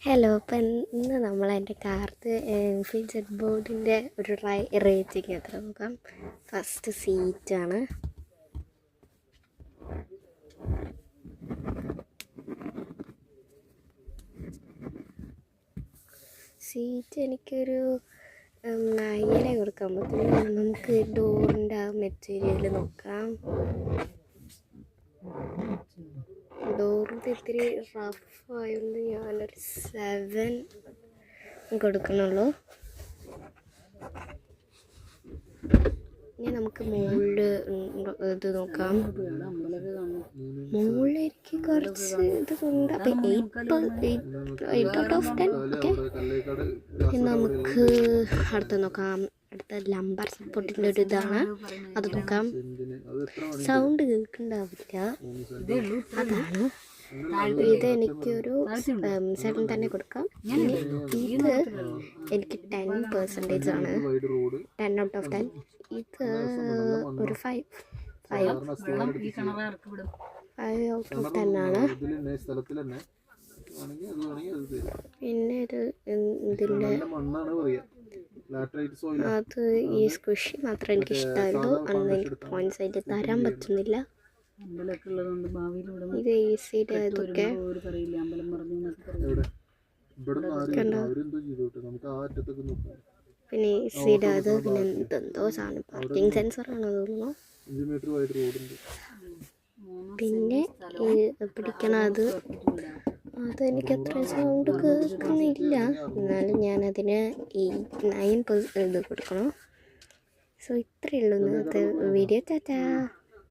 Hello, അപ്പം ഇന്ന് നമ്മൾ എൻ്റെ കാർത്ത് എൻഫീൽഡ് ബോർഡിൻ്റെ ഒരു റേറ്റിംഗ് എത്ര നോക്കാം. ഫസ്റ്റ് സീറ്റാണ്. സീറ്റ് എനിക്കൊരു 9 കൊടുക്കാൻ പറ്റില്ല. നമുക്ക് ഡോറിൻ്റെ ആ മെറ്റീരിയൽ നോക്കാം. ഡോറിൻ്റെ ഇത്തിരി റഫായതുകൊണ്ട് ഞാനൊരു 7 കൊടുക്കണുള്ളൂ. ഇനി നമുക്ക് മുകളിൽ ഇത് നോക്കാം. മുകളിൽ എനിക്ക് കുറച്ച് ഇത് ഉണ്ട്. അപ്പം 8 ഔട്ട് ഓഫ് 10. ഓക്കെ, നമുക്ക് അടുത്ത് നോക്കാം. അടുത്ത ലംബർ സപ്പോർട്ടിൻ്റെ ഒരു ഇതാണ്, അത് നോക്കാം. സൗണ്ട് കേൾക്കുന്നുണ്ടാവില്ല, അതാണ്. ഇത് എനിക്കൊരു 7 തന്നെ കൊടുക്കാം. ഇനി ഇത് എനിക്ക് 10% ആണ്, 10 ഔട്ട് ഓഫ് 10. ഇത് ഒരു 5 ഔട്ട് ഓഫ് 10 ആണ്. പിന്നെ ഇത് ഇതിൻ്റെ അത് ഈ സ്ക്വിഷി മാത്രം എനിക്ക് ഇഷ്ടമായിരുന്നു. അന്ന് എനിക്ക് പോയിന്റ്സ് ആയിട്ട് തരാൻ പറ്റുന്നില്ല. ഇത് ഈസിയുടെ ഇതൊക്കെ പിന്നെ ഈസിയുടെ അത് പിന്നെ എന്തോ സാധനം പാർക്കിംഗ് സെൻസറാണ് തോന്നുന്നു. പിന്നെ പിടിക്കണ അതെനിക്ക് അത്ര സൗണ്ട് കേൾക്കുന്നില്ല, എന്നാലും ഞാനതിന് 9% ഇത് കൊടുക്കണം. സോ ഇത്രയേ ഉള്ളൂ ഇന്നത്തെ വീഡിയോ. ടാറ്റാ.